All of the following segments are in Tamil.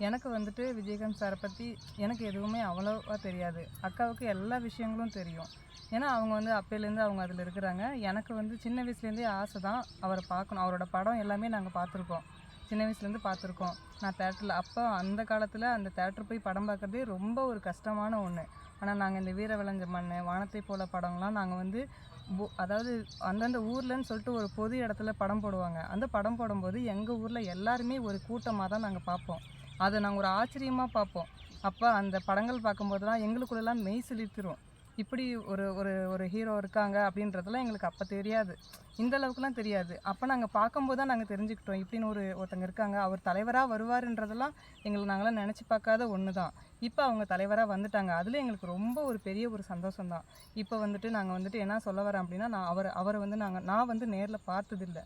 எனக்கு வந்துட்டு விஜயகாந்த் சாரை பற்றி எனக்கு எதுவுமே அவ்வளோவா தெரியாது. அக்காவுக்கு எல்லா விஷயங்களும் தெரியும். ஏன்னா அவங்க வந்து அப்போலேருந்து அவங்க அதில் இருக்கிறாங்க. எனக்கு வந்து சின்ன வயசுலேருந்தே ஆசை தான் அவரை பார்க்கணும். அவரோட படம் எல்லாமே நாங்கள் பார்த்துருக்கோம். சின்ன வயசுலேருந்து பார்த்துருக்கோம். நான் தேட்டரில் அப்போ அந்த காலத்தில் அந்த தேட்டர் போய் படம் பார்க்குறதே ரொம்ப ஒரு கஷ்டமான ஒன்று. ஆனால் நாங்கள் இந்த வீர விளைஞ்ச மண், வானத்தை போல படம்லாம் நாங்கள் வந்து அதாவது அந்தந்த ஊர்லன்னு சொல்லிட்டு ஒரு பொது இடத்துல படம் போடுவாங்க. அந்த படம் போடும்போது எங்கள் ஊரில் எல்லாருமே ஒரு கூட்டமாக தான் நாங்கள் பார்ப்போம். அதை நாங்கள் ஒரு ஆச்சரியமாக பார்ப்போம். அப்போ அந்த படங்கள் பார்க்கும்போது தான் எங்களுக்குள்ளெல்லாம் மெய் சிலிர்த்துரும். இப்படி ஒரு ஒரு ஒரு ஹீரோ இருக்காங்க அப்படின்றதெல்லாம் எங்களுக்கு அப்போ தெரியாது. இந்த அளவுக்குலாம் தெரியாது. அப்போ நாங்கள் பார்க்கும்போது தான் நாங்கள் தெரிஞ்சுக்கிட்டோம் இப்படின்னு ஒருத்தங்க இருக்காங்க, அவர் தலைவராக வருவாருன்றதெல்லாம் நாங்களாம் நினச்சி பார்க்காத ஒன்று தான். இப்போ அவங்க தலைவராக வந்துட்டாங்க. அதில் எங்களுக்கு ரொம்ப ஒரு பெரிய ஒரு சந்தோஷம்தான். இப்போ வந்துட்டு நாங்கள் வந்துட்டு என்ன சொல்ல வரேன் அப்படின்னா, அவரை வந்து நான் வந்து நேரில் பார்த்ததில்லை.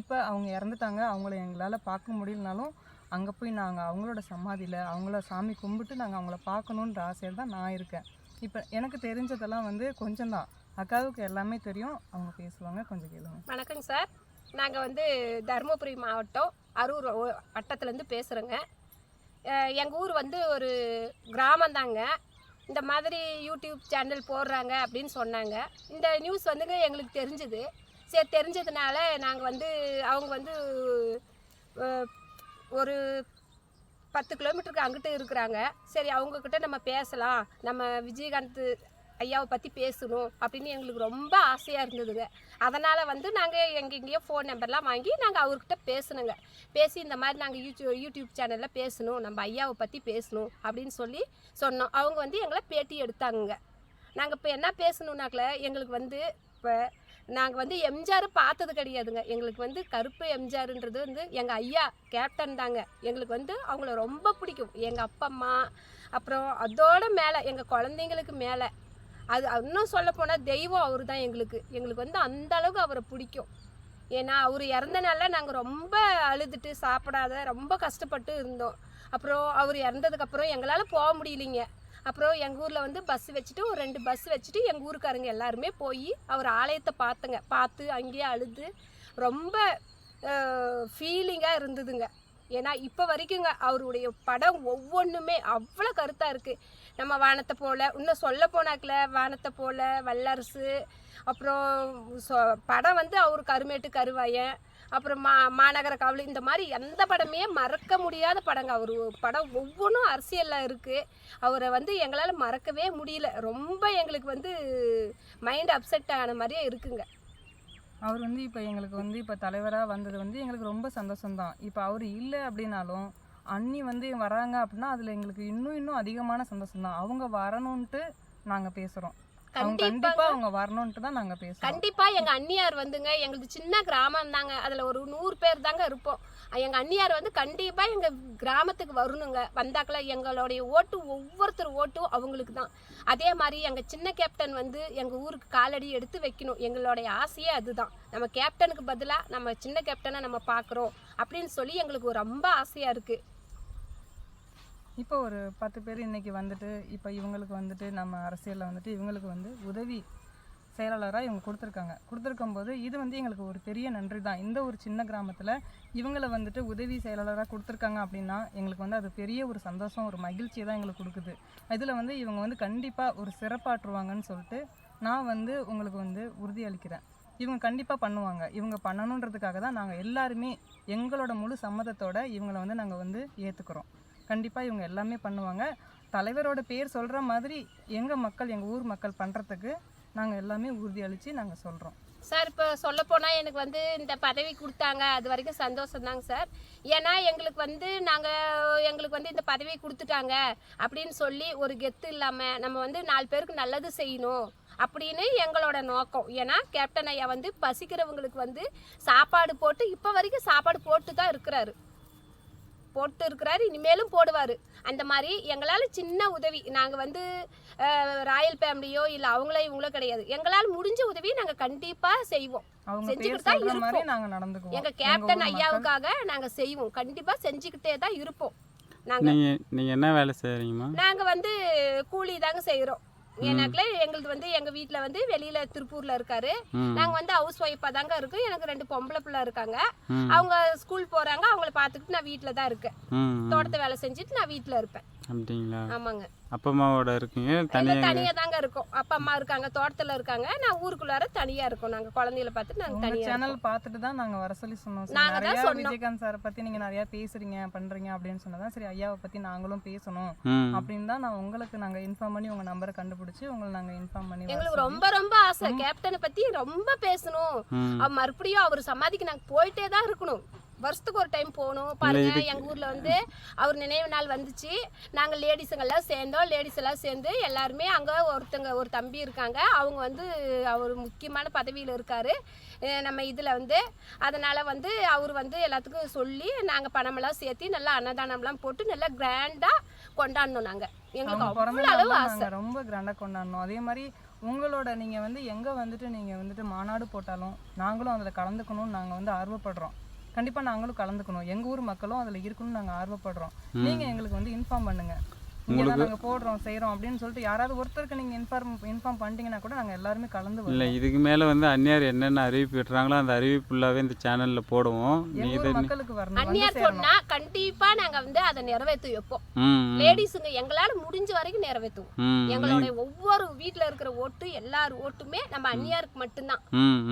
இப்போ அவங்க இறந்துட்டாங்க. அவங்கள எங்களால் பார்க்க முடியலனாலும் அங்கே போய் நாங்கள் அவங்களோட சமாதியில் அவங்கள சாமி கும்பிட்டு நாங்கள் அவங்கள பார்க்கணுன்ற ஆசையில் தான் நான் இருக்கேன். இப்போ எனக்கு தெரிஞ்சதெல்லாம் வந்து கொஞ்சம் தான். அக்காவுக்கு எல்லாமே தெரியும். அவங்க பேசுவாங்க, கொஞ்சம் கேளுங்க. வணக்கங்க சார். நாங்கள் வந்து தருமபுரி மாவட்டம் அரூர் வட்டத்துலேருந்து பேசுகிறோங்க. எங்கள் ஊர் வந்து ஒரு கிராமந்தாங்க. இந்த மாதிரி யூடியூப் சேனல் போடுறாங்க அப்படின்னு சொன்னாங்க. இந்த நியூஸ் வந்துங்க எங்களுக்கு தெரிஞ்சுது. சரி, தெரிஞ்சதுனால நாங்கள் வந்து அவங்க வந்து ஒரு 10 கிலோமீட்டருக்கு அங்கிட்டு இருக்கிறாங்க. சரி, அவங்கக்கிட்ட நம்ம பேசலாம், நம்ம விஜயகாந்த் ஐயாவை பற்றி பேசணும் அப்படின்னு எங்களுக்கு ரொம்ப ஆசையாக இருந்ததுங்க. அதனால் வந்து நாங்கள் எங்கெங்கேயோ ஃபோன் நம்பர்லாம் வாங்கி நாங்கள் அவர்கிட்ட பேசணுங்க. பேசி இந்த மாதிரி நாங்கள் யூடியூப் சேனலில் பேசணும், நம்ம ஐயாவை பற்றி பேசணும் அப்படின்னு சொன்னோம். அவங்க வந்து எங்களை பேட்டி எடுத்தாங்க. நாங்கள் இப்போ என்ன பேசணுன்னாக்கல, எங்களுக்கு வந்து இப்போ நாங்கள் வந்து எம்ஜிஆர் பார்த்தது கிடையாதுங்க. எங்களுக்கு வந்து கருப்பு எம்ஜிஆர்ன்றது வந்து எங்கள் ஐயா கேப்டன் தாங்க. எங்களுக்கு வந்து அவங்கள ரொம்ப பிடிக்கும். எங்கள் அப்பா அம்மா, அப்புறம் அதோட மேலே எங்கள் குழந்தைங்களுக்கு மேலே அது இன்னும் சொல்லப்போனால் தெய்வம் அவர் தான் எங்களுக்கு வந்து அந்த அளவுக்கு அவரை பிடிக்கும். ஏன்னா அவர் இறந்தனால நாங்கள் ரொம்ப அழுதுட்டு சாப்பிடாத ரொம்ப கஷ்டப்பட்டு இருந்தோம். அப்புறம் அவர் இறந்ததுக்கப்புறம் எங்களால் போக முடியலைங்க. அப்புறம் எங்கள் ஊரில் வந்து பஸ் வச்சுட்டு ஒரு 2 பஸ் வச்சுட்டு எங்கள் ஊருக்காரங்க எல்லாருமே போய் அவர் ஆலயத்தை பார்த்து அங்கேயே அழுது ரொம்ப ஃபீலிங்காக இருந்ததுங்க. ஏன்னா இப்போ வரைக்குங்க அவருடைய படம் ஒவ்வொன்றுமே அவ்வளோ கருத்தாக இருக்குது. நம்ம வானத்தை போல், இன்னும் சொல்ல போனாக்கில் வானத்தை போல், வல்லரசு, அப்புறம் படம் வந்து அவர் கருமேட்டு கருவாயன், அப்புறம் மாநகர காவல், இந்த மாதிரி எந்த படமே மறக்க முடியாத படங்க. அவர் படம் ஒவ்வொன்றும் அரசியலில் இருக்குது. அவரை வந்து எங்களால் மறக்கவே முடியல. ரொம்ப எங்களுக்கு வந்து மைண்ட் அப்செட் ஆன மாதிரியே இருக்குங்க. அவர் வந்து இப்போ எங்களுக்கு வந்து இப்போ தலைவராக வந்தது வந்து எங்களுக்கு ரொம்ப சந்தோஷம்தான். இப்போ அவர் இல்லை அப்படின்னாலும் அண்ணி வந்து வராங்க அப்படின்னா அதில் எங்களுக்கு இன்னும் அதிகமான சந்தோஷம்தான். அவங்க வரணுன்ட்டு நாங்கள் பேசுகிறோம். கண்டிப்பா அவங்க வரணும்ட்டு தான் நாங்கள் பேசுகிறோம். கண்டிப்பாக எங்கள் அண்ணியார் வந்துங்க, எங்களுக்கு சின்ன கிராமம் தாங்க, அதில் ஒரு 100 பேர் தாங்க இருப்போம். எங்கள் அண்ணியார் வந்து கண்டிப்பாக எங்கள் கிராமத்துக்கு வரணுங்க. வந்தாக்கில் எங்களுடைய ஓட்டு, ஒவ்வொருத்தர் ஓட்டும் அவங்களுக்கு தான். அதே மாதிரி எங்கள் சின்ன கேப்டன் வந்து எங்கள் ஊருக்கு காலடி எடுத்து வைக்கணும். எங்களுடைய ஆசையே அதுதான். நம்ம கேப்டனுக்கு பதிலாக நம்ம சின்ன கேப்டனை நம்ம பார்க்குறோம் அப்படின்னு சொல்லி எங்களுக்கு ரொம்ப ஆசையாக இருக்குது. இப்போ ஒரு 10 பேர் இன்றைக்கி வந்துட்டு இப்போ இவங்களுக்கு வந்துட்டு நம்ம அரசியலில் வந்துட்டு இவங்களுக்கு வந்து உதவி செயலாளராக இவங்க கொடுத்துருக்கும்போது இது வந்து எங்களுக்கு ஒரு பெரிய நன்றி தான். இந்த ஒரு சின்ன கிராமத்தில் இவங்களை வந்துட்டு உதவி செயலாளராக கொடுத்துருக்காங்க அப்படின்னா எங்களுக்கு வந்து அது பெரிய ஒரு சந்தோஷம், ஒரு மகிழ்ச்சியை தான் எங்களுக்கு கொடுக்குது. இதில் வந்து இவங்க வந்து கண்டிப்பாக ஒரு சிறப்பாற்றுவாங்கன்னு சொல்லிட்டு நான் வந்து உங்களுக்கு வந்து உறுதி அளிக்கிறேன். இவங்க கண்டிப்பாக பண்ணுவாங்க. இவங்க பண்ணணுன்றதுக்காக தான் நாங்கள் எல்லாருமே எங்களோட முழு சம்மதத்தோடு இவங்களை வந்து நாங்கள் வந்து ஏற்றுக்கிறோம். கண்டிப்பாக இவங்க எல்லாமே பண்ணுவாங்க. தலைவரோட பேர் சொல்கிற மாதிரி எங்கள் மக்கள், எங்கள் ஊர் மக்கள் பண்ணுறதுக்கு நாங்கள் எல்லாமே உறுதி அளித்து நாங்கள் சொல்கிறோம். சார், இப்போ சொல்லப்போனால் எனக்கு வந்து இந்த பதவி கொடுத்தாங்க, அது வரைக்கும் சந்தோஷம்தாங்க சார். ஏன்னா எங்களுக்கு வந்து எங்களுக்கு வந்து இந்த பதவி கொடுத்துட்டாங்க அப்படின்னு சொல்லி ஒரு கெத்து இல்லாமல் நம்ம வந்து 4 பேருக்கு நல்லது செய்யணும் அப்படின்னு எங்களோட நோக்கம். ஏன்னா கேப்டன் ஐயா வந்து பசிக்கிறவங்களுக்கு வந்து சாப்பாடு போட்டு இப்போ வரைக்கும் சாப்பாடு போட்டு தான் இருக்கிறாரு, இனிமேலும் போடுவார். அந்த மாதிரி எங்களால் சின்ன உதவி, நாங்கள் வந்து ராயல் ஃபேமிலியோ இல்லை அவங்களோ இவங்களோ கிடையாது, எங்களால் முடிஞ்ச உதவியை நாங்கள் கண்டிப்பாக செய்வோம், செஞ்சுக்கிட்டு தான் இருப்போம். எங்கள் கேப்டன் ஐயாவுக்காக நாங்கள் செய்வோம், கண்டிப்பாக செஞ்சுக்கிட்டே தான் இருப்போம். நீங்கள் என்ன வேலை செய்கிறீங்கம்மா? நாங்கள் வந்து கூலி தாங்க செய்கிறோம். ஏன்னாக்கல எங்களுக்கு வந்து எங்கள் வீட்டில் வந்து வெளியில் திருப்பூரில் இருக்காரு. நாங்கள் வந்து ஹவுஸ் ஒய்ஃபாக தாங்க இருக்கோம். எனக்கு 2 பொம்பளை பிள்ளை இருக்காங்க. அவங்க ஸ்கூல் போகிறாங்க. அவங்கள பார்த்துக்கிட்டு நான் வீட்டில் தான் இருக்கேன். தோட்டத்தை வேலை செஞ்சுட்டு நான் வீட்டில் இருப்பேன். அப்படிங்களா? ஆமாங்க. அப்பா அம்மாவோட இருக்கீங்க? தனியாக தாங்க இருக்கோம். அப்பா அம்மா இருக்காங்க, தோட்டத்தில் இருக்காங்க. நான் ஊருக்குள்ளார தனியாக இருக்கோம். நாங்கள் குழந்தைகளை பார்த்துட்டு நாங்கள் தனியாக சேனல் பார்த்துட்டு தான் நாங்கள் வர சொல்லி சொன்னோம். நாங்கள் தான் நிறையா சொன்னோம். விஜயகாந்த் சாரை பற்றி நீங்கள் நிறையா பேசுறீங்க பண்ணுறீங்க அப்படின்னு சொன்னதான் சரி ஐயாவை பற்றி நாங்களும் பேசணும் அப்படின்னு தான் நான் உங்களுக்கு நாங்கள் இன்ஃபார்ம் பண்ணி உங்கள் நம்பரை கண்டுபிடிச்சி உங்களை நாங்கள் இன்ஃபார்ம் பண்ணி எங்களுக்கு ரொம்ப ரொம்ப ஆசை. கேப்டனை பற்றி ரொம்ப பேசணும். மறுபடியும் அவர் சமாதிக்கு நாங்கள் போயிட்டே தான் இருக்கணும். வருஷத்துக்கு ஒரு டைம் போகணும். பாருங்க, எங்கள் ஊரில் வந்து அவர் நினைவு நாள் வந்துச்சு. நாங்கள் லேடிஸுங்கெல்லாம் சேர்ந்தோம். லேடிஸ் எல்லாம் சேர்ந்து எல்லாருமே அங்கே ஒரு தம்பி இருக்காங்க. அவங்க வந்து அவர் முக்கியமான பதவியில் இருக்கார் நம்ம இதில் வந்து. அதனால் வந்து அவர் வந்து எல்லாத்துக்கும் சொல்லி நாங்கள் பணமெல்லாம் சேர்த்து நல்லா அன்னதானம்லாம் போட்டு நல்லா கிராண்டாக கொண்டாடணும். நாங்கள் எங்களுக்கு அவ்வளோ அளவு ஆசை. ரொம்ப கிராண்டாக கொண்டாடணும். அதே மாதிரி உங்களோட நீங்கள் வந்து எங்கே வந்துட்டு நீங்கள் வந்துட்டு மாநாடு போட்டாலும் நாங்களும் அதில் கலந்துக்கணும்னு நாங்கள் வந்து ஆர்வப்படுறோம். கண்டிப்பாக நாங்களும் கலந்துக்கணும். எங்கள் ஊர் மக்களும் அதில் இருக்கணும்னு நாங்கள் ஆர்வப்படுறோம். நீங்கள் எங்களுக்கு வந்து இன்ஃபார்ம் பண்ணுங்கள். இங்கே தான் நாங்கள் போடுறோம் செய்கிறோம் அப்படின்னு சொல்லிட்டு யாராவது ஒருத்தருக்கு நீங்கள் இன்ஃபார்ம் பண்ணிட்டீங்கன்னா கூட நாங்கள் எல்லாருமே கலந்து இல்லை, இதுக்கு மேலே வந்து அந்நியார் என்னென்ன அறிவிப்பு விட்டுறாங்களோ அந்த அறிவிப்பு ஃபுல்லாகவே இந்த சேனலில் போடுவோம். மக்களுக்கு வரணும். அந்நியார் சொன்னா கண்டிப்பாக நாங்கள் வந்து அதை நிறைவேற்றி வைப்போம். லேடிஸுங்க எங்களால் முடிஞ்ச வரைக்கும் நிறைவேற்றுவோம். எங்களுடைய ஒவ்வொரு வீட்டில் இருக்கிற ஓட்டு எல்லார் ஓட்டுமே நம்ம அந்நியாருக்கு மட்டும்தான்.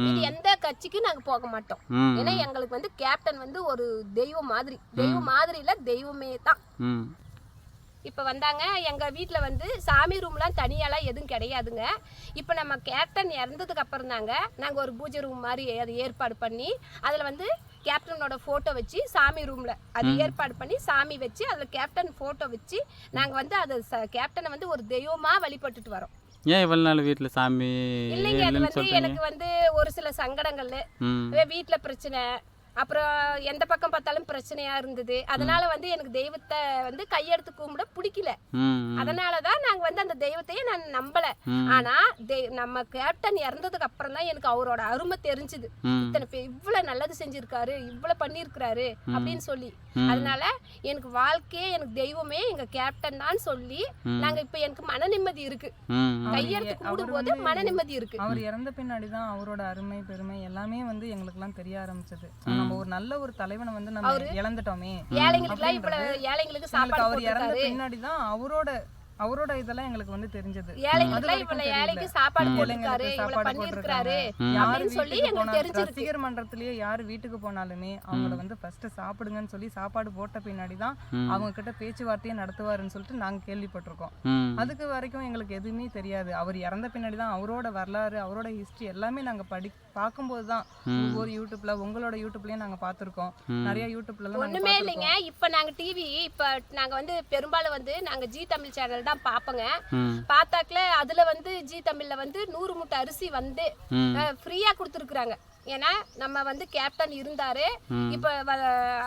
இது எந்த கட்சிக்கும் நாங்கள் போக மாட்டோம். ஏன்னா எங்களுக்கு வந்து கேப்டன் வந்து ஒரு தெய்வம் மாதிரி. தெய்வம் மாதிரி இல்லை, தெய்வமே தான். இப்போ வந்தாங்க எங்கள் வீட்டில் வந்து சாமி ரூம்லாம் தனியாலாம் எதுவும் கிடையாதுங்க. இப்போ நம்ம கேப்டன் இறந்ததுக்கு அப்புறம் தாங்க நாங்கள் ஒரு பூஜை ரூம் மாதிரி அது ஏற்பாடு பண்ணி அதில் வந்து கேப்டனோட ஃபோட்டோ வச்சு சாமி ரூமில் அது ஏற்பாடு பண்ணி சாமி வச்சு அதில் கேப்டன் ஃபோட்டோ வச்சு நாங்கள் வந்து அது கேப்டனை வந்து ஒரு தெய்வமாக வழிபட்டுட்டு வரோம். ஏன் இவ்வளோ நாள் வீட்டில் சாமி இல்லைங்க, அது வந்து எனக்கு வந்து ஒரு சில சங்கடங்கள், வீட்டில் பிரச்சனை, அப்புறம் எந்த பக்கம் பார்த்தாலும் பிரச்சனையா இருந்தது. அதனால வந்து எனக்கு தெய்வத்தை வந்து கையெடுத்து கும்பிட பிடிக்கல. அதனாலதான் நாங்க வந்து அந்த தெய்வத்தையே நான் நம்பல. ஆனா நம்ம கேப்டன் இறந்ததுக்கு அப்புறம் தான் எனக்கு அவரோட அருமை தெரிஞ்சுது. இத்தனை பேர் இவ்வளவு நல்லது செஞ்சிருக்காரு, இவ்வளவு பண்ணிருக்காரு அப்படின்னு சொல்லி. அதனால எனக்கு வாழ்க்கையே எனக்கு தெய்வமே எங்க கேப்டன் தான் சொல்லி நாங்க இப்ப எனக்கு மன நிம்மதி இருக்கு. கையெடுத்து கும்பிடும் போது மன நிம்மதி இருக்கு. அவர் இறந்த பின்னாடிதான் அவரோட அருமை பெருமை எல்லாமே வந்து எங்களுக்கு எல்லாம் தெரிய ஆரம்பிச்சது. நம்ம ஒரு நல்ல ஒரு தலைவனை வந்து நம்ம இழந்துட்டோமே. ஏழைங்களுக்கு சாப்பாடு அவர் இறந்த பின்னாடிதான் அவரோட இதெல்லாம் எங்களுக்கு வந்து தெரிஞ்சது. ரசிகர் மன்றத்திலேயே யாரு வீட்டுக்கு போனாலுமே அவங்கள வந்து ஃபர்ஸ்ட் சாப்பிடுங்கன்னு சொல்லி சாப்பாடு போட்ட பின்னாடிதான் அவங்க கிட்ட பேச்சுவார்த்தையே நடத்துவாருன்னு சொல்லிட்டு நாங்க கேள்விப்பட்டிருக்கோம். அதுக்கு வரைக்கும் எங்களுக்கு எதுவுமே தெரியாது. அவர் இறந்த பின்னாடிதான் அவரோட வரலாறு, அவரோட ஹிஸ்டரி எல்லாமே நாங்க பார்க்கும்போதுதான் ஒவ்வொரு யூடியூப்ல உங்களோட யூடியூப்லயும் நாங்க பாத்துருக்கோம். நிறைய யூடியூப்ல ஒண்ணுமே இல்லைங்க. இப்ப நாங்க டிவி இப்ப நாங்க வந்து பெரும்பாலும் வந்து நாங்க ஜி தமிழ் சேனல் தான் பாப்பங்க. பார்த்தாக்கல அதுல வந்து ஜி தமிழ்ல வந்து 100 மூட்டை அரிசி வந்து ஃப்ரீயா கொடுத்துருக்குறாங்க. ஏன்னா நம்ம வந்து கேப்டன் இருந்தாரு. இப்ப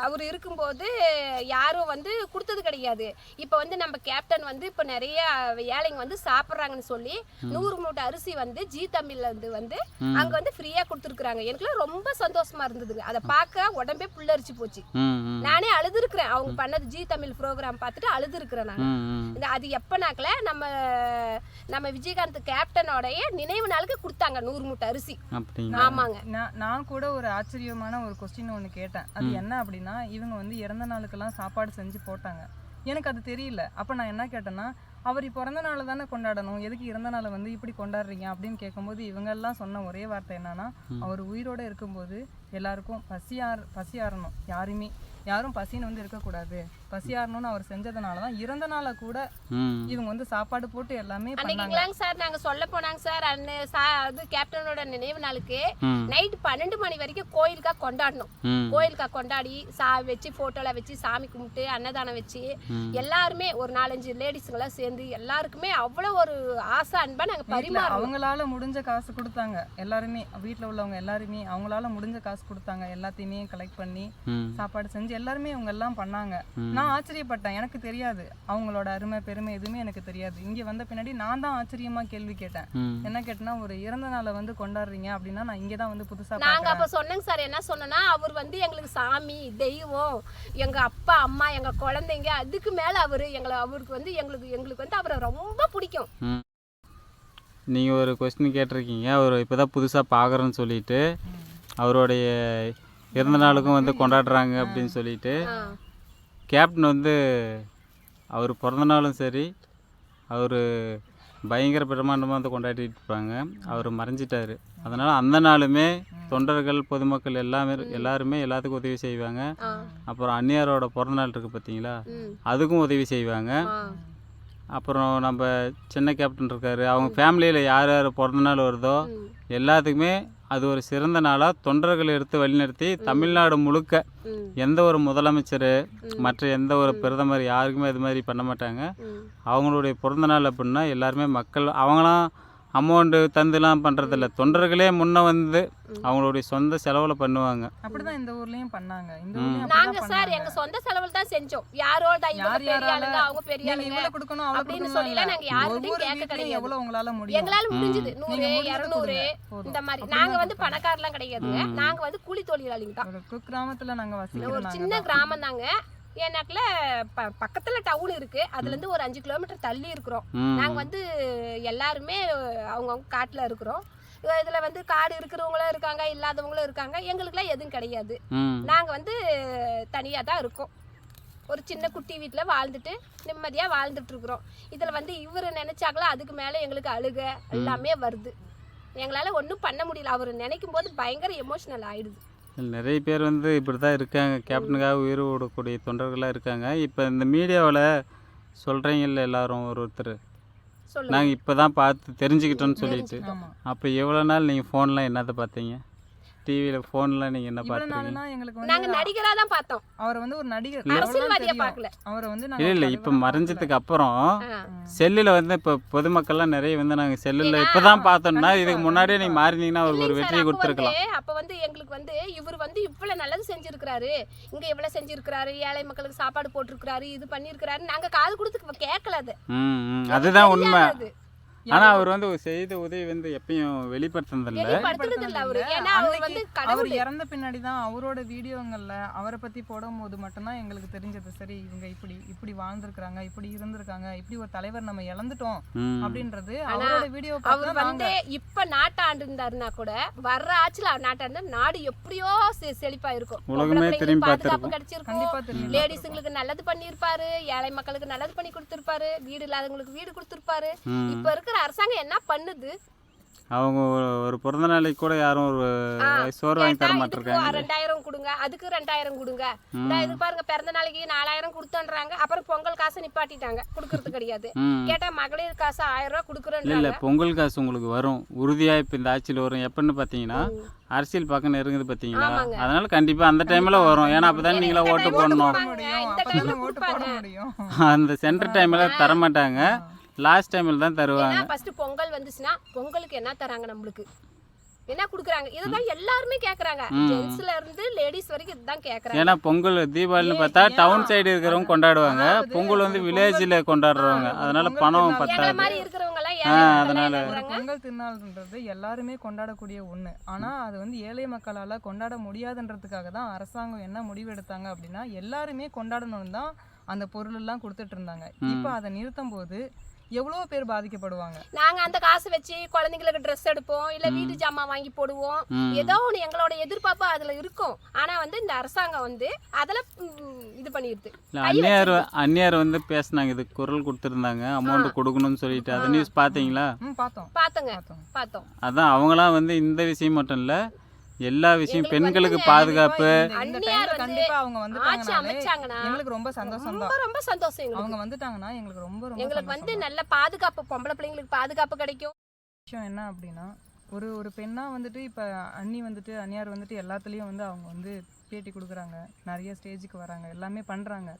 அவர் இருக்கும்போது யாரும் வந்து கொடுத்தது கிடையாது. இப்ப வந்து நம்ம கேப்டன் வந்து இப்ப நிறைய ஏழைங்க வந்து சாப்பிட்றாங்கன்னு சொல்லி 100 மூட்டை அரிசி வந்து ஜி தமிழ்ல வந்து அங்க வந்து ஃப்ரீயா கொடுத்துருக்குறாங்க. எனக்கு ரொம்ப சந்தோஷமா இருந்ததுங்க. அதை பார்க்க உடம்பே புல்லரிச்சு போச்சு. நானே அழுதுருக்கிறேன். அவங்க பண்ணது ஜி தமிழ் ப்ரோக்ராம் பார்த்துட்டு அழுதுருக்கிறேன் நான். அது எப்பனாக்கல நம்ம விஜயகாந்த் கேப்டனோடைய நினைவு நாளுக்கு கொடுத்தாங்க 100 மூட்டை அரிசி. ஆமாங்க. நான் கூட ஒரு ஆச்சரியமான ஒரு கொஸ்டின் ஒன்று கேட்டேன். அது என்ன அப்படின்னா, இவங்க வந்து இறந்த நாளுக்கெல்லாம் சாப்பாடு செஞ்சு போட்டாங்க. எனக்கு அது தெரியல. அப்போ நான் என்ன கேட்டேன்னா, அவர் பிறந்த நாளை தானே கொண்டாடணும், எதுக்கு இறந்த நாளை வந்து இப்படி கொண்டாடுறீங்க அப்படின்னு கேட்கும்போது இவங்கெல்லாம் சொன்ன ஒரே வார்த்தை என்னன்னா, அவர் உயிரோடு இருக்கும்போது எல்லாருக்கும் பசி ஆறணும். யாரும் பசின்னு வந்து இருக்கக்கூடாது. பசி ஆறணும்னு அவர் செஞ்சதுனால தான் இறந்த நாளை கூட இவங்க வந்து சாப்பாடு போட்டு எல்லாமே பண்ணாங்க சார். நாங்க சொல்ல போனாங்க சார், அது கேப்டனோட நினைவு நாளுக்கு நைட் 12 மணி வரைக்கும் கோயிலுக்கா கொண்டாடணும். கோயிலுக்கா கொண்டாடி வச்சு போட்டோல வச்சு சாமி கும்பிட்டு அன்னதானம் வச்சு எல்லாருமே ஒரு 4-5 லேடிஸுங்கெல்லாம் சேர்ந்து எல்லாருக்குமே அவ்வளோ ஒரு ஆசை அன்பா நாங்க பரிமாறோம். அவங்களால முடிஞ்ச காசு கொடுத்தாங்க. எல்லாருமே வீட்டில் உள்ளவங்க எல்லாருமே அவங்களால முடிஞ்ச காசு கொடுத்தாங்க. எல்லாத்தையுமே கலெக்ட் பண்ணி சாப்பாடு செஞ்சு எல்லாருமே அவங்க எல்லாம் பண்ணாங்க. நான் ஆச்சரியப்பட்டேன். எனக்கு தெரியாது அவங்களோட அருமை பெருமை எதுவுமே எனக்கு தெரியாது. இங்க வந்த பின்னாடி நான் தான் ஆச்சரியமா கேள்வி கேட்டேன். என்ன கேட்டேன்னா, ஒரு இறந்த நாளை வந்து கொண்டாடுறீங்க அப்படின்னா நான் இங்கதான் வந்து புதுசா நாங்க அப்ப சொன்னேங்க சார். என்ன சொன்னா, அவர் வந்து எங்களுக்கு சாமி தெய்வம், எங்க அப்பா அம்மா எங்க குழந்தைங்க, அதுக்கு மேல அவருக்கு வந்து எங்களுக்கு வந்து அவரை ரொம்ப பிடிக்கும். நீங்கள் ஒரு கொஸ்டின் கேட்டிருக்கீங்க, அவர் இப்போ தான் புதுசாக பார்க்குறேன்னு சொல்லிட்டு அவருடைய இறந்த நாளுக்கும் வந்து கொண்டாடுறாங்க அப்படின்னு சொல்லிட்டு. கேப்டன் வந்து அவர் பிறந்த நாளும் சரி, அவர் பயங்கர பிரமாண்டமாக வந்து கொண்டாடிட்டு இருப்பாங்க. அவர் மறைஞ்சிட்டாரு. அதனால் அந்த நாளுமே தொண்டர்கள் பொதுமக்கள் எல்லாருமே எல்லாத்துக்கும் உதவி செய்வாங்க. அப்புறம் அந்நியாரோட பிறந்த நாள் இருக்குது பார்த்தீங்களா, அதுக்கும் உதவி செய்வாங்க. அப்புறம் நம்ம சின்ன கேப்டன் இருக்கார், அவங்க ஃபேமிலியில் யார் யார் பிறந்த நாள் வருதோ எல்லாத்துக்குமே அது ஒரு சிறந்த நாளாக தொண்டர்களை எடுத்து வழிநடத்தி தமிழ்நாடு முழுக்க எந்த ஒரு முதலமைச்சர் மற்ற எந்த ஒரு பிரதமர் யாருக்குமே இது மாதிரி பண்ண மாட்டாங்க. அவங்களுடைய பிறந்த நாள் அப்படின்னா எல்லாருமே மக்கள் அவங்களாம் அமௌண்ட்டு தந்துலாம் பண்ணுறதில்ல, தொண்டர்களே முன்ன வந்து அவங்களுடைய சொந்த செலவில் பண்ணுவாங்க. அப்படிதான் இந்த ஊர்லயும் பண்ணாங்க. இந்த ம். ஊர்லயும் நாங்க அப்படிதான் சார் பண்ணாங்க. எங்க சொந்த செலவுல தான் செஞ்சோம். யாரோ யார் பெரிய யாரால ஆளுங்க அவங்க பெரிய நீங்க ஆளுங்க இவ்வளவு கொடுக்கணும் அவ்வளவு அப்படின்னு கொடுக்கணும் சொல்லிலாம் இல்ல. நாங்க யார்கிட்டயும் ஒவ்வொரு கேட்க வீட்லயும் கிடையாது. எவ்வளவு உங்களால முடியும் எங்களால முடிஞ்சது 100 நீங்க முடிஞ்சதை 200. கொடுங்க. போதும். இந்த மாதிரி அப்படிதான் நாங்க வந்து கொடுப்பாங்க. பணக்காரலாம் கிடையாதுங்க. நாங்க வந்து கூலி தொழிலாளிங்க தான். ஒரு குக்கிராமத்துல நாங்க ஒரு வசிக்கிறோம். சின்ன கிராமம் தாங்க. ஏன்னாக்குல பக்கத்துல டவுன் இருக்கு. அதுல இருந்து ஒரு 5 கிலோமீட்டர் தள்ளி இருக்கிறோம். நாங்க வந்து எல்லாருமே அவங்கவுங்க காட்டுல இருக்கிறோம். இதுல வந்து காடு இருக்கிறவங்களும் இருக்காங்க, இல்லாதவங்களும் இருக்காங்க. எங்களுக்குலாம் எதுவும் கிடையாது. நாங்க வந்து தனியா தான் இருக்கோம். ஒரு சின்ன குட்டி வீட்டில் வாழ்ந்துட்டு நிம்மதியாக வாழ்ந்துட்டு இருக்கிறோம். இதில் வந்து இவர் நினைச்சாங்களா அதுக்கு மேலே எங்களுக்கு அழுக எல்லாமே வருது. எங்களால் ஒன்றும் பண்ண முடியல. அவர் நினைக்கும் போது பயங்கர எமோஷனல் ஆயிடுது. நிறைய பேர் வந்து இப்படி தான் இருக்காங்க, கேப்டனுக்காக உயிர் விடக்கூடிய தொண்டர்களாக இருக்காங்க. இப்போ இந்த மீடியாவில் சொல்கிறீங்கல்ல எல்லாரும் ஒருத்தர், சொல்லுங்க. நாங்கள் இப்போ தான் பார்த்து தெரிஞ்சுக்கிட்டோன்னு சொல்லிட்டு. ஆமா. அப்போ எவ்வளோ நாள் நீங்கள் ஃபோன்லாம் என்னத்தை பார்த்தீங்க, டிவியில் ஃபோன்லாம் நீங்கள் என்ன இவ்வளவு பார்த்துருக்கீங்க? நாள்னா எங்களுக்கு நாங்க வந்து நடிகரா தான் பார்த்தோம். அவரை வந்து ஒரு நடிகர் அரசியல்வாதியா தெரியும். பார்க்கல. அவரை வந்து இல்லை நாங்க இல்லை ஒரு இப்போ தலைவரா மறைஞ்சதுக்கு அப்புறம் ஆ. செல்லில் வந்து இப்போ பொதுமக்கள்லாம் நிறைய வந்து நாங்கள் செல்லில் இப்போ தான் பார்த்தோம்னா, இதுக்கு முன்னாடியே நீங்கள் மாறினீங்கன்னா அவருக்கு ஒரு இல்லைங்க வெற்றியை சார், கொடுத்துருக்கலாம். அப்ப வந்து எங்களுக்கு வந்து இவர் வந்து இவ்வளவு நல்லது செஞ்சிருக்கிறாரு, இங்க இவ்வளவு செஞ்சிருக்கிறாரு, ஏழை மக்களுக்கு சாப்பாடு போட்டிருக்கிறாரு, இது பண்ணிருக்கிறாரு. நாங்க காது கொடுத்து கேட்கல. அது அதுதான் உண்மை. அது ஆனால் அவர் வந்து செய்த உதவி வந்து எப்பயும் வெளிப்படுத்துனதில்லை. வெளிப்படுத்துறது இல்ல அவரு. ஏன்னா அவர் வந்து அவர் கடவுள். இறந்த பின்னாடி தான் அவரோட வீடியோங்கள்ல அவரை பத்தி போடும்போது மட்டும்தான் எங்களுக்கு தெரிஞ்சது. சரி, இவங்க இப்படி இப்படி வாழ்ந்திருக்காங்க, இப்படி இருந்திருக்காங்க, இப்படி ஒரு தலைவர் நம்ம இழந்துட்டோம் அப்படின்றது அவரோட வீடியோ அவர் வந்து இப்ப நாட்டாண்டு இருந்தாருன்னா கூட வர்ற ஆட்சியில நாட்டாண்டு நாடு எப்படியோ செழிப்பா இருக்கும். உலகமே திரும்பி பாதுகாப்பு பார்த்திருக்கும். கிடைச்சிருக்கும். கண்டிப்பா தெரியும். லேடிஸுங்களுக்கு நல்லது பண்ணியிருப்பாரு, ஏழை மக்களுக்கு நல்லது பண்ணி கொடுத்திருப்பாரு, வீடு இல்லாதவங்களுக்கு வீடு கொடுத்திருப்பாரு. இப்ப இருக்கிற அரசாங்கம் என்ன பண்ணுது? அவங்க ஒரு பிறந்த நாளைக்கு கூட யாரும் ஒரு சோறு வாங்கி தர மாட்டிருக்காங்க. 2000 கொடுங்க, அதுக்கு 2000 கொடுங்க. இது பாருங்க, பிறந்த நாளைக்கு 4000 கொடுத்தோன்றாங்க. அப்புறம் பொங்கல் காசை நிப்பாட்டிட்டாங்க, கொடுக்கறது கிடையாது. கேட்டா மகளிர் காசு 1000 ரூபாய் கொடுக்குறேன். இல்லை பொங்கல் காசு உங்களுக்கு வரும் உறுதியாக. இப்போ இந்த ஆட்சியில் வரும். எப்பன்னு பார்த்தீங்கன்னா அரசியல் பக்கம் நெருங்குது பார்த்தீங்களா, அதனால கண்டிப்பாக அந்த டைமில் வரும். ஏன்னா அப்போ தான் நீங்களா ஓட்டு போடணும். இந்த டைம்ல ஓட்டு போட முடியும். அந்த சென்டர் டைமில் தரமாட்டாங்க, லாஸ்ட் டைமில் தான் தருவாங்க. ஃபர்ஸ்ட் பொங்கல் வந்துச்சுன்னா பொங்கலுக்கு என்ன தராங்க, நம்மளுக்கு என்ன கொடுக்குறாங்க, இதுதான் எல்லாருமே கேட்குறாங்க. ஜென்ஸ்ல இருந்து லேடிஸ் வரைக்கும் இதுதான் கேட்குறாங்க. ஏன்னா பொங்கல் தீபாவளின்னு பார்த்தா டவுன் சைடு இருக்கிறவங்க கொண்டாடுவாங்க, பொங்கல் வந்து வில்லேஜில் கொண்டாடுறவங்க. அதனால பணம் எங்களை பத்தாது. மாதிரி இருக்கிறவங்க எல்லாம் அதனால பொங்கல் திருநாள்ன்றது எல்லாருமே கொண்டாடக்கூடிய ஒண்ணு. ஆனா அது வந்து ஏழை மக்களால கொண்டாட முடியாதுன்றதுக்காக தான் அரசாங்கம் என்ன முடிவு எடுத்தாங்க அப்படின்னா எல்லாருமே கொண்டாடணும்னு தான் அந்த பொருள் எல்லாம் கொடுத்துட்டு இருந்தாங்க. இப்போ அதை நிறுத்தும் போது எவ்வளோ பேர் பாதிக்கப்படுவாங்க. நாங்க அந்த காசு வச்சு குழந்தைங்களுக்கு ட்ரெஸ் எடுப்போம், இல்ல வீட்டு ஜாமான் வாங்கி போடுவோம். ஏதோ ஒன்று எங்களோட எதிர்பார்ப்பு அதுல இருக்கும். ஆனா வந்து இந்த அரசாங்கம் வந்து அதில் இது பண்ணிடுது. அந்நியார் வந்து பேசினாங்க, இது குரல் கொடுத்துருந்தாங்க, அமௌண்ட் கொடுக்கணும்னு சொல்லிட்டு. அது நியூஸ் பார்த்தீங்களா? பார்த்தோம். அதான் அவங்களாம் வந்து இந்த விஷயம் மட்டும் இல்லை, எல்லா விஷயம் பெண்களுக்கு பாதுகாப்பு. கண்டிப்பா அவங்க அமைச்சாங்கன்னா எங்களுக்கு ரொம்ப சந்தோஷம் தான். ரொம்ப சந்தோஷம். அவங்க வந்துட்டாங்கன்னா எங்களுக்கு ரொம்ப எங்களுக்கு வந்து நல்ல பாதுகாப்பு, பொம்பளை பிள்ளைங்களுக்கு பாதுகாப்பு கிடைக்கும். விஷயம் என்ன அப்படின்னா, ஒரு பெண்ணா வந்துட்டு இப்போ அந்நியார் வந்துட்டு எல்லாத்துலேயும் வந்து அவங்க வந்து பேட்டி கொடுக்குறாங்க, நிறைய ஸ்டேஜுக்கு வராங்க, எல்லாமே பண்ணுறாங்க.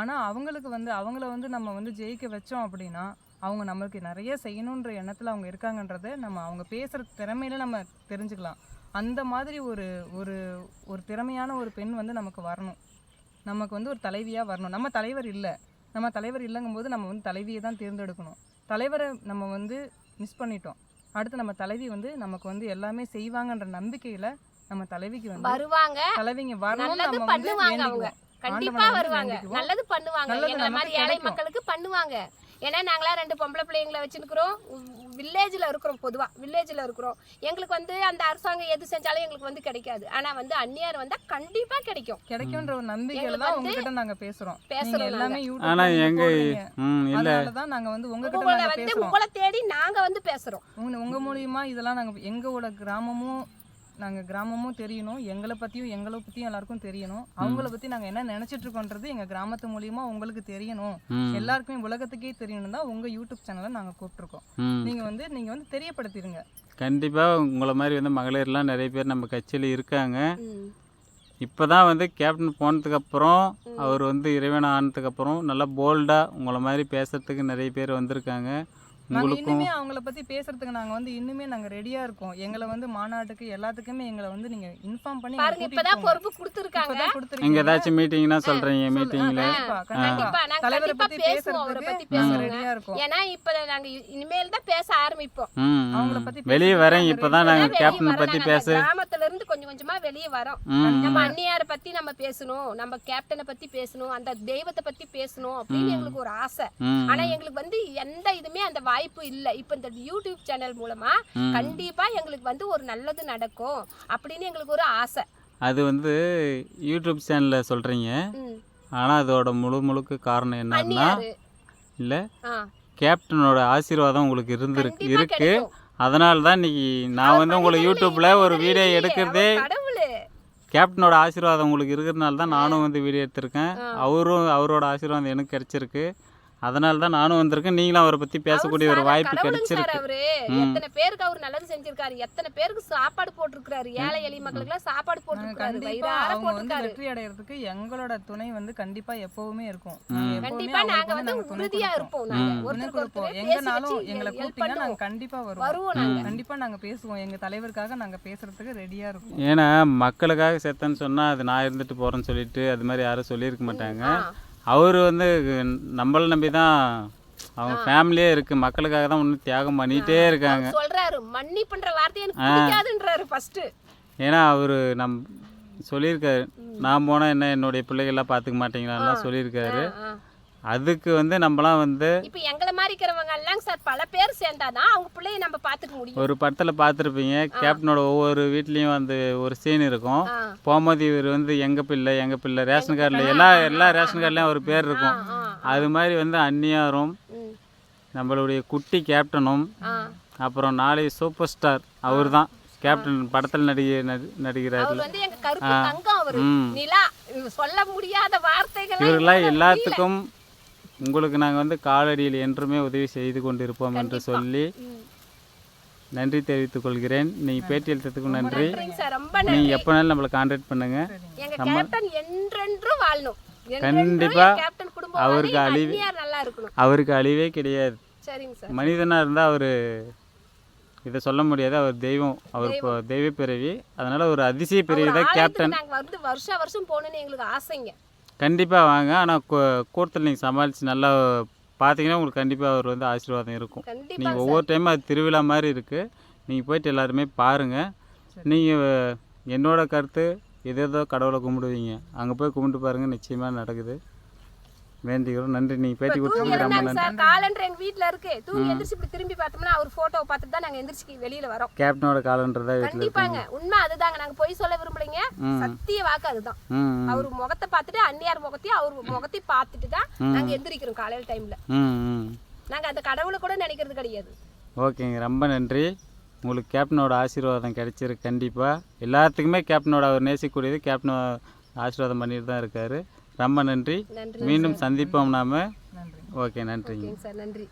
ஆனால் அவங்களுக்கு வந்து அவங்கள வந்து நம்ம வந்து ஜெயிக்க வச்சோம் அப்படின்னா அவங்க நம்மளுக்கு நிறைய செய்யணுன்ற எண்ணத்தில் அவங்க இருக்காங்கன்றதை நம்ம அவங்க பேசுகிற திறமையில நம்ம தெரிஞ்சுக்கலாம். அந்த மாதிரி ஒரு ஒரு ஒரு திறமையான ஒரு பெண் வந்து நமக்கு வரணும், நமக்கு வந்து ஒரு தலைவியாக வரணும். நம்ம தலைவர் இல்லைங்கும்போது நம்ம வந்து தலைவியை தான் தேர்ந்தெடுக்கணும். தலைவரை நம்ம வந்து மிஸ் பண்ணிட்டோம். அடுத்து நம்ம தலைவி வந்து நமக்கு வந்து எல்லாமே செய்வாங்கன்ற நம்பிக்கையில் நம்ம தலைவிக்கு வந்து வருவாங்க, தலைவிங்க வரணும். நல்லது நம்ம வந்து பண்ணுவாங்க. அவங்க கண்டிப்பா வருவாங்க, நல்லது பண்ணுவாங்க. நல்லது எங்களை நமக்கு மாதிரி ஏழை கிடைக்கும். மக்களுக்கு பண்ணுவாங்க. ஏன்னா நாங்களாம் 2 பொம்பளை பிள்ளைங்களை வச்சுருக்கிறோம். வில்லேஜில் இருக்கிறோம், பொதுவாக வில்லேஜில் இருக்கிறோம். எங்களுக்கு வந்து அந்த அரசாங்கம் எது செஞ்சாலும் எங்களுக்கு வந்து கிடைக்காது. ஆனால் வந்து அந்நியார் வந்தால் கண்டிப்பாக கிடைக்கும்ன்ற ஒரு நம்பிக்கையில தான் உங்ககிட்ட நாங்க பேசுறோம். பேசுறோம் எல்லாமே ஆனா யூடியூப்ல எங்க இல்ல அதனால தான் நாங்க வந்து உங்ககிட்ட உங்களை நாங்க வந்து பேசுறோம். உங்களை தேடி நாங்கள் வந்து பேசுகிறோம். உங்க மூலியமா இதெல்லாம் நாங்க எங்களோட கிராமமும் தெரியணும், எங்களை பத்தியும் எல்லாருக்கும் தெரியணும். அவங்கள பத்தி நாங்க என்ன நினைச்சிட்டு இருக்கோன்றது எங்க கிராமத்து மூலியமா உங்களுக்கு தெரியணும், எல்லாருக்குமே உலகத்துக்கே தெரியணும் தான் உங்க யூடியூப் சேனலை நாங்க கூப்பிட்டுருக்கோம். நீங்க வந்து தெரியப்படுத்திடுங்க. கண்டிப்பா உங்களை மாதிரி வந்து மகளிர்லாம் நிறைய பேர் நம்ம கட்சியில் இருக்காங்க. இப்போதான் வந்து கேப்டன் போனதுக்கப்புறம் அவர் வந்து இறைவன் ஆனதுக்கப்புறம் நல்லா போல்டாக உங்களை மாதிரி பேசுறதுக்கு நிறைய பேர் வந்திருக்காங்க. நாங்க இன்னுமே அவங்கள பத்தி பேசுறதுக்கு நாங்க வந்து இன்னுமே நாங்க ரெடியா இருக்கோம். எங்களை வந்து மாநாட்டுக்கு எல்லாத்துக்குமே எங்களை வந்து நீங்க இன்ஃபார்ம் பண்ணி பாருங்க, இப்பதான் பொறுப்பு கொடுத்துருக்காங்க. இங்கே ஏதாச்சும் மீட்டிங்னா சொல்கிறீங்க, மீட்டிங்கில் கண்டிப்பா நாங்க தலைவரை கண்டிப்பா பத்தி பேசுவோம், அவரை பத்தி பேசுறதுக்கு நாங்க பேசுவோம். ரெடியா இருக்கோம். ஏன்னா இப்ப நாங்க இனிமேல் தான் பேச ஆரம்பிப்போம். அவங்கள பத்தி வெளியே வரேன். இப்போ தான் நாங்கள் வெளிய கேப்டனை வரோம், பத்தி நாங்க பேச கிராமத்துல இருந்து கொஞ்சம் கொஞ்சமா வெளியே வரோம். நம்ம அந்நியாரை பத்தி நம்ம பேசணும், நம்ம கேப்டனை பத்தி பேசணும், அந்த தெய்வத்தை பத்தி பேசணும் அப்படின்னு எங்களுக்கு ஒரு ஆசை. ஆனா எங்களுக்கு வந்து எந்த இதுமே அந்த வாய்ப்பு இல்ல. இப்ப இந்த யூடியூப் சேனல் மூலமா கண்டிப்பா எங்களுக்கு வந்து ஒரு நல்லது நடக்கும் அப்படின்னு எங்களுக்கு ஒரு ஆசை. அது வந்து யூடியூப் சேனலில் சொல்கிறீங்க. ஆனால் அதோட முழுக்க காரணம் என்னன்னா அந்நியாரு இல்லை, ஆ, கேப்டனோட ஆசீர்வாதம் உங்களுக்கு கண்டிப்பா இருக்கு. கிடைக்கும். அதனால தான் இன்னைக்கு நான் வந்து உங்களை யூடியூப்பில் ஒரு வீடியோ எடுக்கிறதே கடவுளே. கேப்டனோட ஆசீர்வாதம் உங்களுக்கு இருக்கிறதுனால தான் நானும் வந்து வீடியோ எடுத்திருக்கேன். அவரோட ஆசீர்வாதம் எனக்கு கிடைச்சிருக்கு. அதனால தான் நானும் வந்திருக்கேன். நீங்களும் அவரை பற்றி பேசக்கூடிய ஒரு வாய்ப்பு கடவுளுங்க சார் கிடைச்சிருக்கு. அவரு. எத்தனை பேருக்கு அவர் நல்லது செஞ்சிருக்காரு, எத்தனை பேருக்கு சாப்பாடு போட்டிருக்காரு, ஏழை எளிய மக்களுக்கு எல்லாம் சாப்பாடு போட்டிருக்காரு, கண்டிப்பா வயிறார அவங்க வந்து போட்டிருக்காரு. வெற்றி அடையறதுக்கு எங்களோட துணை வந்து கண்டிப்பா எப்பவுமே இருக்கும். கண்டிப்பா நாங்க வந்து உறுதியா இருப்போம். நாங்க ஒருத்தருக்கு ஒருத்தர் எங்கனாலும் எங்களை ஹெல்ப் கூப்பிட்டீங்கன்னா நாங்க பண்ணுவோம். கண்டிப்பா வருவோம் நாங்க. கண்டிப்பா நாங்க பேசுவோம். எங்க தலைவருக்காக நாங்க பேசுறதுக்கு ரெடியா இருக்கோம். ஏன்னா மக்களுக்காக செத்தேன்னு சொன்னால் அது நான் இருந்துட்டு போகிறேன்னு சொல்லிட்டு அது மாதிரி யாரும் சொல்லியிருக்க மாட்டாங்க. அவர் வந்து நம்மளை நம்பி தான் அவங்க ஃபேமிலியே இருக்குது. மக்களுக்காக தான் ஒன்றும் தியாகம் பண்ணிகிட்டே இருக்காங்க. அவர் சொல்றாரு மன்னிப்புன்ற வார்த்தை எனக்கு பிடிக்காதுன்றாரு ஃபர்ஸ்ட். ஏன்னா அவர் சொல்லியிருக்காரு, நான் போனால் என்ன என்னுடைய பிள்ளைகள்லாம் பார்த்துக்க மாட்டேங்கிறான்லாம் சொல்லியிருக்காரு. அதுக்கு வந்து நம்மளாம் வந்து இப்போ எங்களை மாதிரி இருக்கிறவங்க எல்லாம் சார் பல பேர் சேர்ந்தாதான் அவங்க பிள்ளைய நம்ம பார்த்துக்க முடியும். ஒரு படத்தில் பார்த்துருப்பீங்க, கேப்டனோட ஒவ்வொரு வீட்லேயும் வந்து ஒரு சீன் இருக்கும். போகும்போது இவர் வந்து எங்கள் பிள்ளை ரேஷன் கார்டில் எல்லா ரேஷன் கார்ட்லேயும் ஒரு பேர் இருக்கும். அது மாதிரி வந்து அந்நியாரும் நம்மளுடைய குட்டி கேப்டனும் அப்புறம் நாளை சூப்பர் ஸ்டார் அவர் தான் கேப்டன் படத்தில் நடிக்கிறாரு. அவர் வந்து எங்க கருப்பு தங்கம் அவரு. நிலா சொல்ல முடியாத வார்த்தைகள். இவர்களாம் எல்லாத்துக்கும் உங்களுக்கு நாங்கள் வந்து காலடியில் என்றுமே உதவி செய்து கொண்டிருப்போம் என்று சொல்லி நன்றி தெரிவித்துக் கொள்கிறேன். நீங்கள் பேட்டி எடுத்ததுக்கும் நன்றி. நீங்கள் எப்போனாலும் நம்மளை கான்டாக்ட் பண்ணுங்க. எங்க கேப்டன் என்றென்றும் வாழணும். கண்டிப்பா கேப்டன் குடும்பம் அவருக்கு அழிவே கிடையாது. சரிங்க சார். மனிதனாக இருந்தால் அவர் இதை சொல்ல முடியாது. அவர் தெய்வம், அவர் இப்போ தெய்வ பிறவி. அதனால ஒரு அதிசய பிறவி தான் கேப்டன். நாங்கள் வந்து வருஷம் போகணுன்னு எங்களுக்கு ஆசைங்க. கண்டிப்பாக வாங்க. ஆனால் கூட்டத்தில் நீங்கள் சமாளித்து நல்லா பார்த்தீங்கன்னா உங்களுக்கு கண்டிப்பாக அவர் வந்து ஆசீர்வாதம் இருக்கும். நீங்கள் ஒவ்வொரு டைமும் அது திருவிழா மாதிரி இருக்குது. நீங்கள் போயிட்டு எல்லாருமே பாருங்கள். நீங்கள் என்னோட கருத்து ஏதோ கடவுளை கும்பிடுவீங்க, அங்கே போய் கும்பிட்டு பாருங்கள், நிச்சயமாக நடக்குது. வேண்டிக்கிறோம். நன்றி. நீங்கள் பேட்டி கொடுத்ததுக்கு ரொம்ப நன்றி. காலண்டர் எங்கள் வீட்டில் இருக்கு. தூங்கி எந்திரிச்சு இப்படி திரும்பி பார்த்தோம்னா அவர் ஃபோட்டோவை பார்த்துட்டு தான் நாங்கள் எந்திரிச்சு வெளியில் வரோம். கேப்டனோட காலண்டர் தான் வீட்டில். கண்டிப்பாங்க. உண்மை அதுதாங்க. நாங்கள் போய் சொல்ல விரும்பலைங்க. சத்திய வாக்கு அதுதான். அவர் முகத்தை பார்த்துட்டு அந்நியார் முகத்தையும் அவர் முகத்தையும் பார்த்துட்டு தான் நாங்கள் எந்திரிக்கிறோம் காலையில் டைமில். நாங்கள் அந்த கடவுளை கூட நினைக்கிறது கிடையாது. ஓகேங்க, ரொம்ப நன்றி. உங்களுக்கு கேப்டனோட ஆசீர்வாதம் கிடைச்சிருக்கு. கண்டிப்பாக எல்லாத்துக்குமே கேப்டனோட அவர் நேசிக்கூடியது கேப்டனோட ஆசீர்வாதம் பண்ணிட்டு தான் இருக்காரு. ரொம்ப நன்றி. மீண்டும் சந்திப்போம் நாம. ஓகே, நன்றிங்க சார். நன்றி.